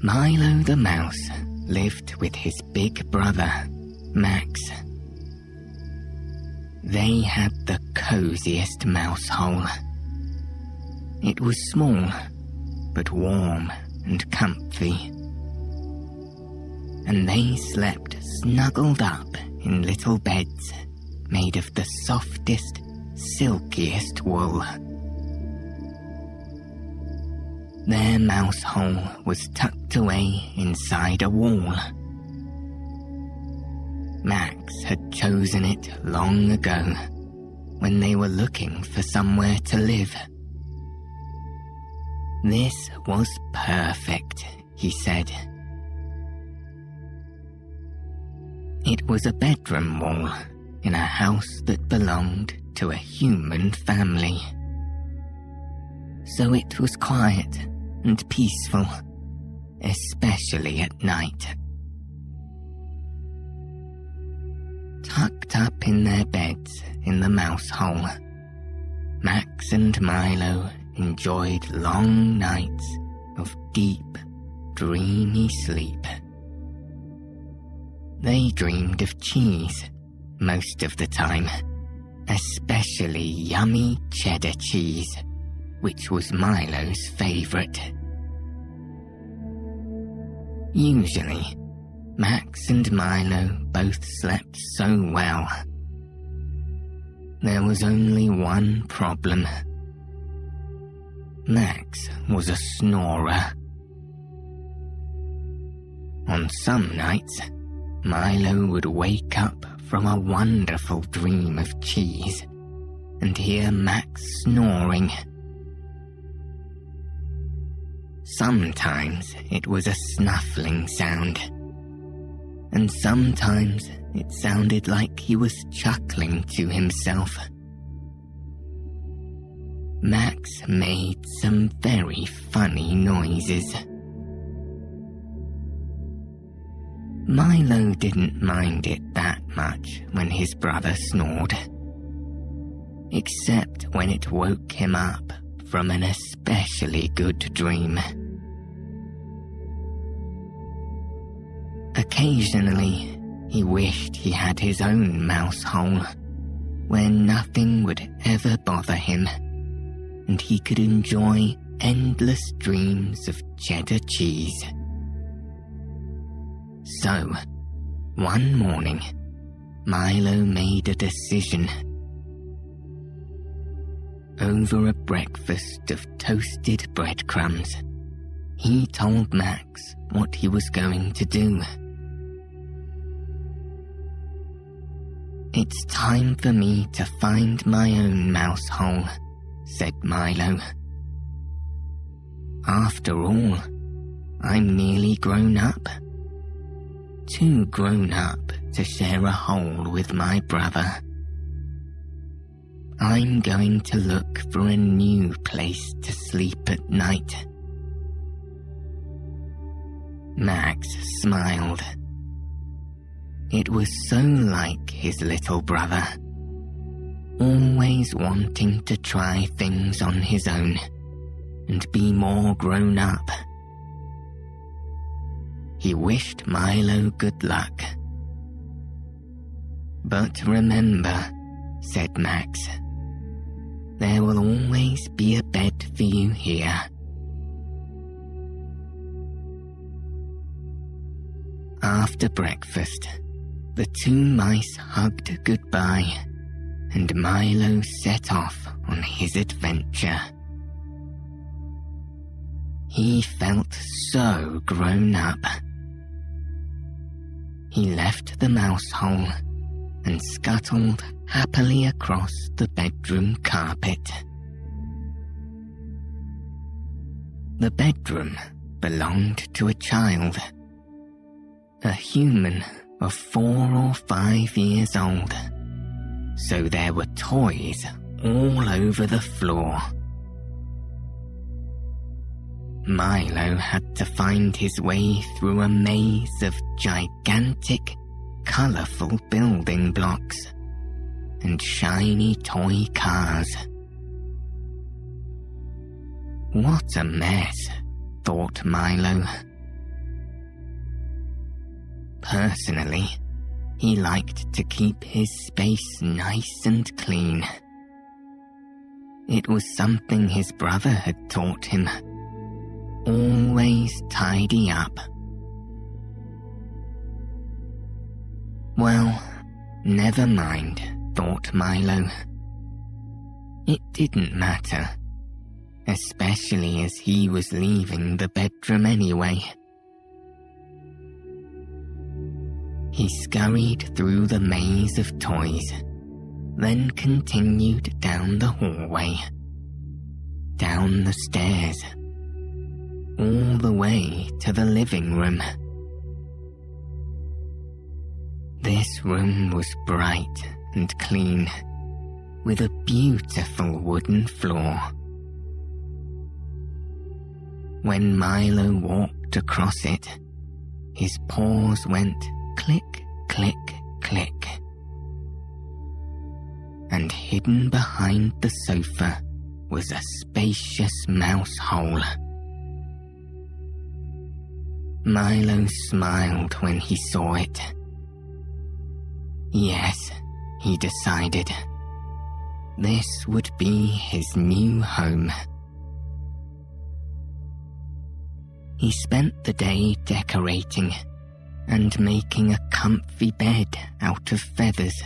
Milo the mouse lived with his big brother, Max. They had the coziest mouse hole. It was small, but warm and comfy. And they slept snuggled up in little beds made of the softest, silkiest wool. Their mouse hole was tucked away inside a wall. Max had chosen it long ago, when they were looking for somewhere to live. This was perfect, he said. It was a bedroom wall in a house that belonged to a human family. So it was quiet and peaceful, especially at night. Tucked up in their beds in the mouse hole, Max and Milo enjoyed long nights of deep, dreamy sleep. They dreamed of cheese most of the time, especially yummy cheddar cheese, which was Milo's favourite. Usually, Max and Milo both slept so well. There was only one problem. Max was a snorer. On some nights, Milo would wake up from a wonderful dream of cheese and hear Max snoring. Sometimes it was a snuffling sound, and sometimes it sounded like he was chuckling to himself. Max made some very funny noises. Milo didn't mind it that much when his brother snored, except when it woke him up from an especially good dream. Occasionally, he wished he had his own mouse hole, where nothing would ever bother him, and he could enjoy endless dreams of cheddar cheese. So, one morning, Milo made a decision. Over a breakfast of toasted breadcrumbs, he told Max what he was going to do. "It's time for me to find my own mouse hole," said Milo. "After all, I'm nearly grown up. Too grown up to share a hole with my brother. I'm going to look for a new place to sleep at night." Max smiled. It was so like his little brother, always wanting to try things on his own and be more grown up. He wished Milo good luck. "But remember," said Max, "there will always be a bed for you here." After breakfast, the two mice hugged goodbye, and Milo set off on his adventure. He felt so grown up. He left the mouse hole and scuttled happily across the bedroom carpet. The bedroom belonged to a child, a human of 4 or 5 years old, so there were toys all over the floor. Milo had to find his way through a maze of gigantic, colourful building blocks and shiny toy cars. What a mess, thought Milo, Personally, he liked to keep his space nice and clean. It was something his brother had taught him. Always tidy up. Well, never mind, thought Milo. It didn't matter, especially as he was leaving the bedroom anyway. He scurried through the maze of toys, then continued down the hallway, down the stairs, all the way to the living room. This room was bright and clean, with a beautiful wooden floor. When Milo walked across it, his paws went click, click, click. And hidden behind the sofa was a spacious mouse hole. Milo smiled when he saw it. Yes, he decided. This would be his new home. He spent the day decorating and making a comfy bed out of feathers,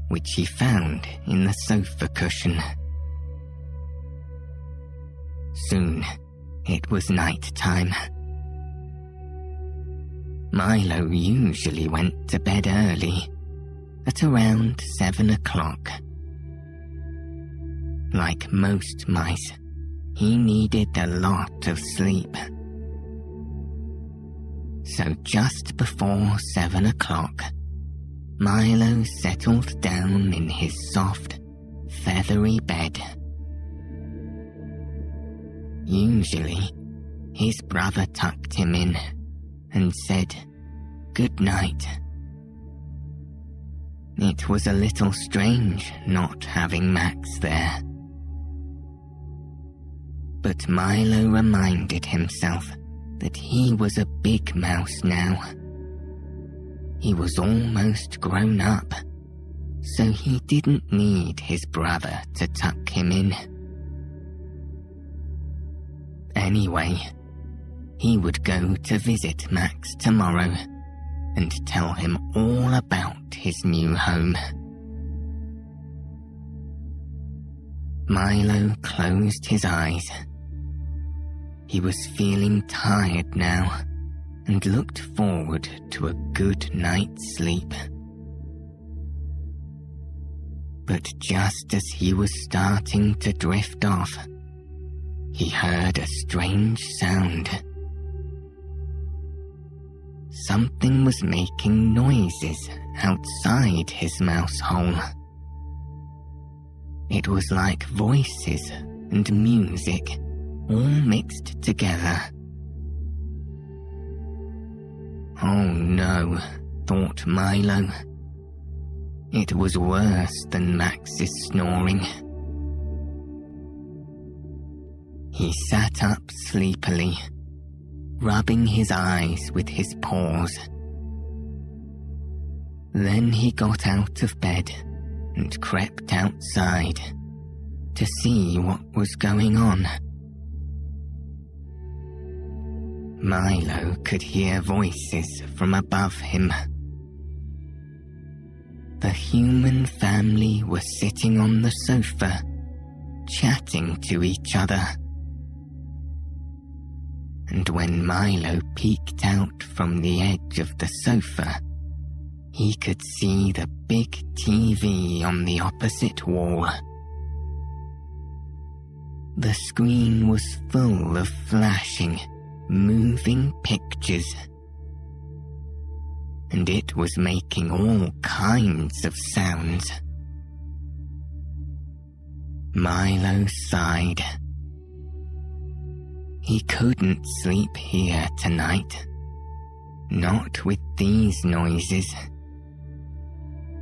which he found in the sofa cushion. Soon, it was night time. Milo usually went to bed early, at around 7 o'clock. Like most mice, he needed a lot of sleep. So just before 7 o'clock, Milo settled down in his soft, feathery bed. Usually, his brother tucked him in and said, "Good night." It was a little strange not having Max there. But Milo reminded himself that he was a big mouse now. He was almost grown up, so he didn't need his brother to tuck him in. Anyway, he would go to visit Max tomorrow and tell him all about his new home. Milo closed his eyes. He was feeling tired now and looked forward to a good night's sleep. But just as he was starting to drift off, he heard a strange sound. Something was making noises outside his mouse hole. It was like voices and music all mixed together. Oh no, thought Milo. It was worse than Max's snoring. He sat up sleepily, rubbing his eyes with his paws. Then he got out of bed and crept outside to see what was going on. Milo could hear voices from above him. The human family were sitting on the sofa, chatting to each other. And when Milo peeked out from the edge of the sofa, he could see the big TV on the opposite wall. The screen was full of flashing, moving pictures, and it was making all kinds of sounds. Milo sighed. He couldn't sleep here tonight, not with these noises.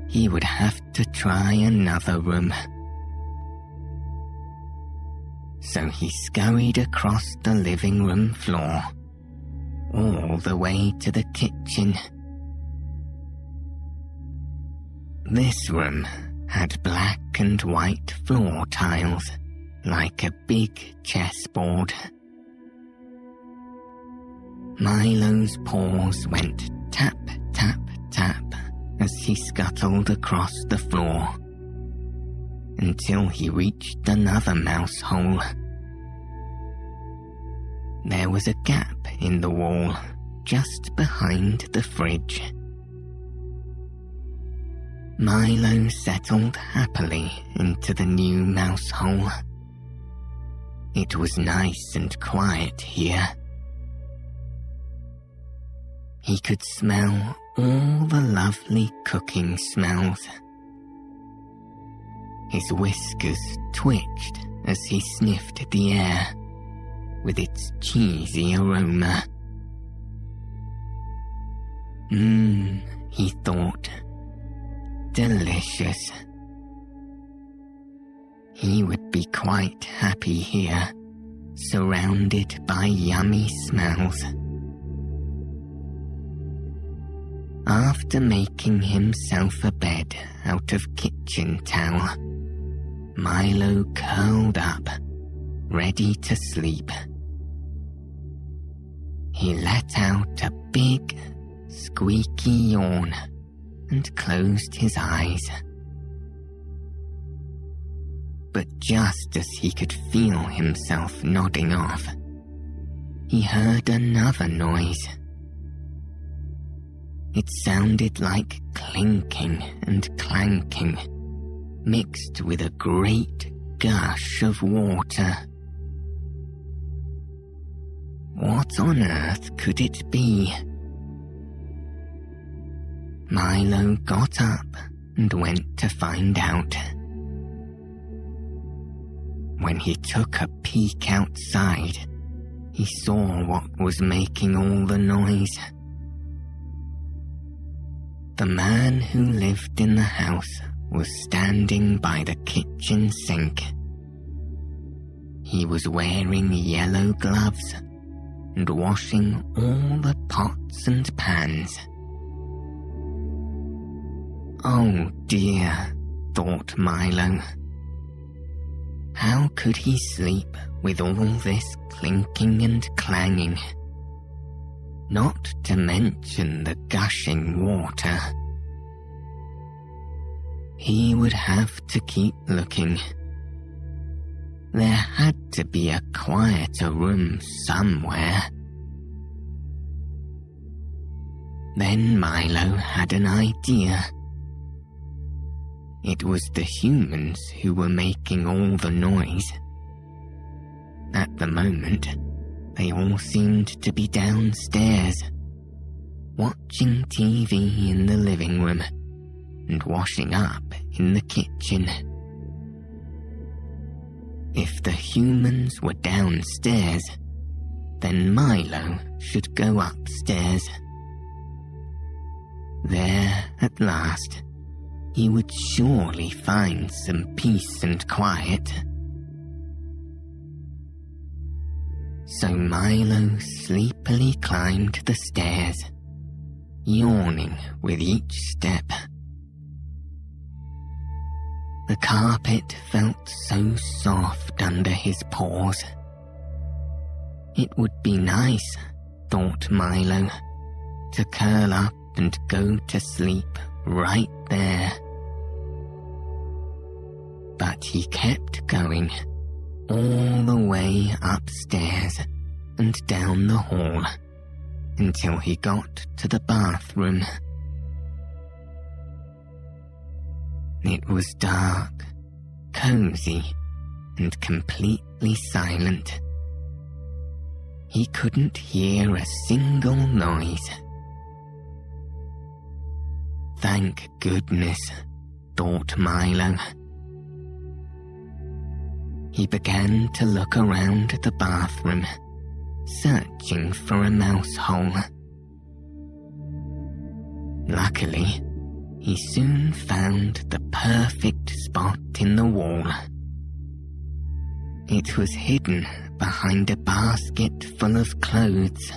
He would have to try another room. So he scurried across the living room floor, all the way to the kitchen, This room had black and white floor tiles, like a big chessboard. Milo's paws went tap, tap, tap as he scuttled across the floor, until he reached another mouse hole. There was a gap in the wall just behind the fridge. Milo settled happily into the new mouse hole. It was nice and quiet here. He could smell all the lovely cooking smells. His whiskers twitched as he sniffed the air with its cheesy aroma. He thought. Delicious. He would be quite happy here, surrounded by yummy smells. After making himself a bed out of kitchen towel, Milo curled up, ready to sleep. He let out a big, squeaky yawn and closed his eyes. But just as he could feel himself nodding off, he heard another noise. It sounded like clinking and clanking, mixed with a great gush of water. What on earth could it be? Milo got up and went to find out. When he took a peek outside, he saw what was making all the noise. The man who lived in the house was standing by the kitchen sink. He was wearing yellow gloves and washing all the pots and pans. Oh dear, thought Milo. How could he sleep with all this clinking and clanging? Not to mention the gushing water. He would have to keep looking. There had to be a quieter room somewhere. Then Milo had an idea. It was the humans who were making all the noise. At the moment, they all seemed to be downstairs, watching TV in the living room and washing up in the kitchen. If the humans were downstairs, then Milo should go upstairs. There, at last, he would surely find some peace and quiet. So Milo sleepily climbed the stairs, yawning with each step. The carpet felt so soft under his paws. It would be nice, thought Milo, to curl up and go to sleep right there. But he kept going, all the way upstairs and down the hall, until he got to the bathroom. It was dark, cozy, and completely silent. He couldn't hear a single noise. Thank goodness, thought Milo. He began to look around the bathroom, searching for a mouse hole. Luckily, he soon found the perfect spot in the wall. It was hidden behind a basket full of clothes,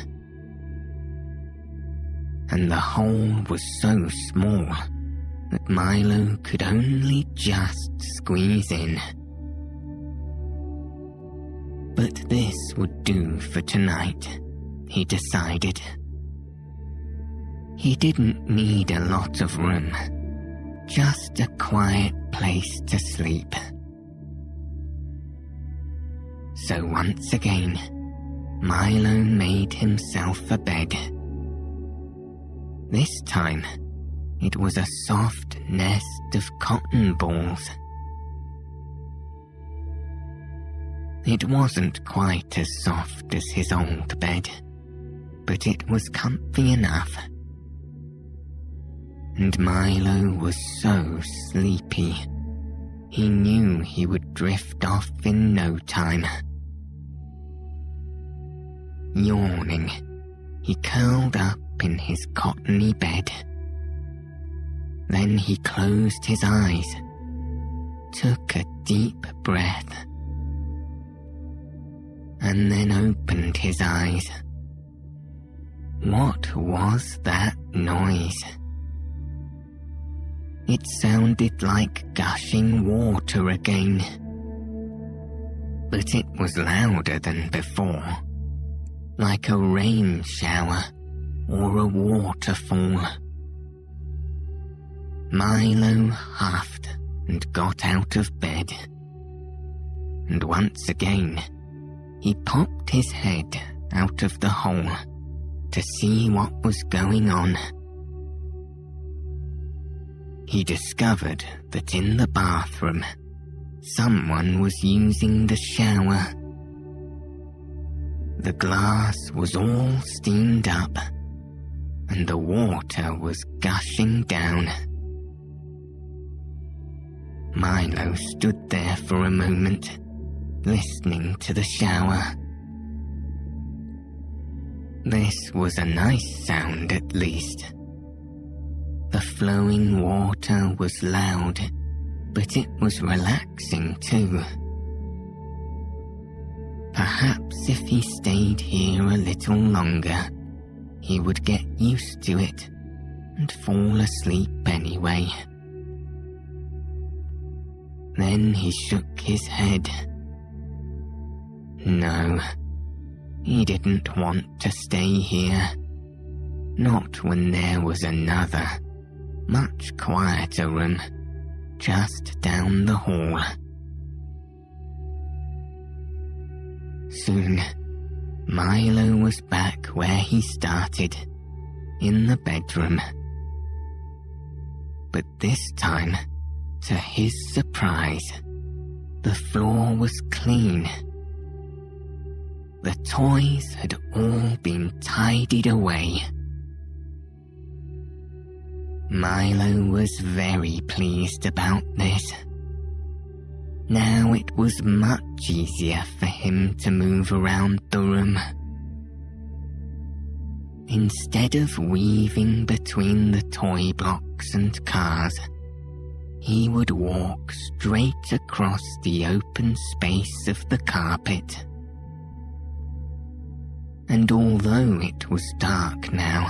and the hole was so small that Milo could only just squeeze in. But this would do for tonight, he decided. He didn't need a lot of room, just a quiet place to sleep. So once again, Milo made himself a bed. This time, it was a soft nest of cotton balls. It wasn't quite as soft as his old bed, but it was comfy enough. And Milo was so sleepy, he knew he would drift off in no time. Yawning, he curled up in his cottony bed. Then he closed his eyes, took a deep breath, and then opened his eyes. What was that noise? It sounded like gushing water again, but it was louder than before, like a rain shower or a waterfall. Milo huffed and got out of bed, and once again he popped his head out of the hole to see what was going on. He discovered that in the bathroom someone was using the shower. The glass was all steamed up, and the water was gushing down. Milo stood there for a moment, listening to the shower. This was a nice sound, at least. The flowing water was loud, but it was relaxing too. Perhaps if he stayed here a little longer, he would get used to it and fall asleep anyway. Then he shook his head. No, he didn't want to stay here. Not when there was another, much quieter room just down the hall. Soon, Milo was back where he started, in the bedroom. But this time, to his surprise, the floor was clean. The toys had all been tidied away. Milo was very pleased about this. Now it was much easier for him to move around the room. Instead of weaving between the toy blocks and cars, he would walk straight across the open space of the carpet. And although it was dark now,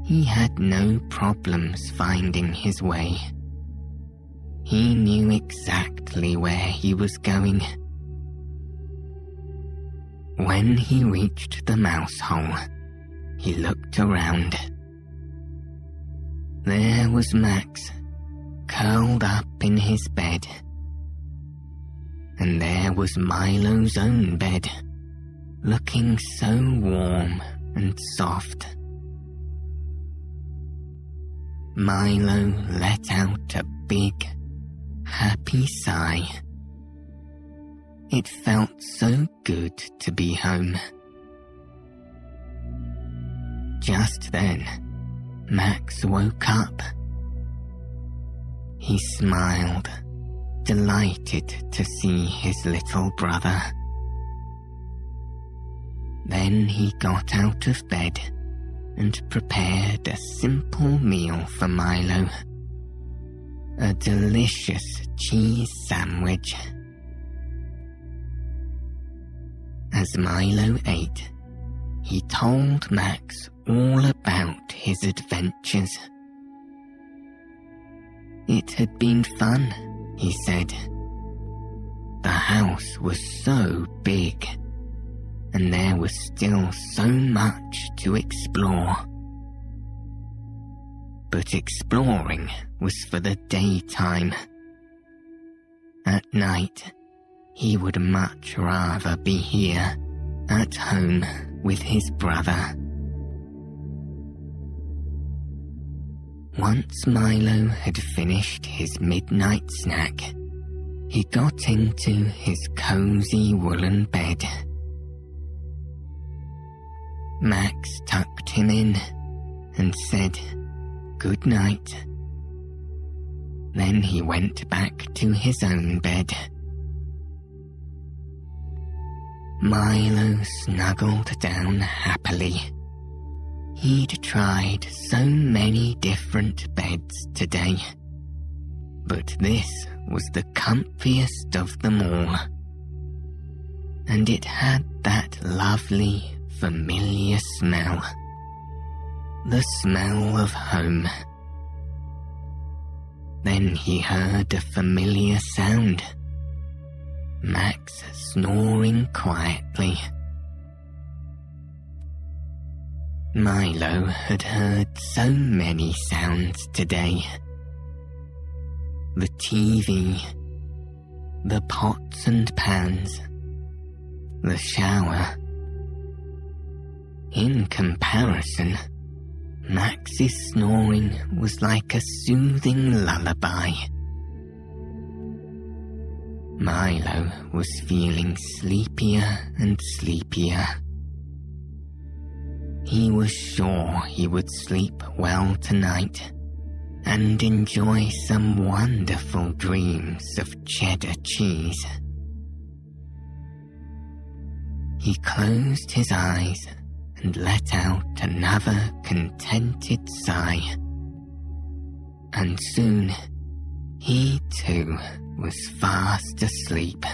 he had no problems finding his way. He knew exactly where he was going. When he reached the mouse hole, he looked around. There was Max, curled up in his bed. And there was Milo's own bed, looking so warm and soft. Milo let out a big, happy sigh. It felt so good to be home. Just then, Max woke up. He smiled, delighted to see his little brother. Then he got out of bed and prepared a simple meal for Milo. A delicious cheese sandwich. As Milo ate, he told Max all about his adventures. It had been fun, he said. The house was so big, and there was still so much to explore. But exploring was for the daytime. At night, he would much rather be here, at home with his brother. Once Milo had finished his midnight snack, he got into his cozy woolen bed. Max tucked him in and said good night. Then he went back to his own bed. Milo snuggled down happily. He'd tried so many different beds today, but this was the comfiest of them all. And it had that lovely, familiar smell. The smell of home. Then he heard a familiar sound. Max snoring quietly. Milo had heard so many sounds today. The TV, the pots and pans, the shower. In comparison, Max's snoring was like a soothing lullaby. Milo was feeling sleepier and sleepier. He was sure he would sleep well tonight and enjoy some wonderful dreams of cheddar cheese. He closed his eyes and let out another contented sigh. And soon, he too was fast asleep.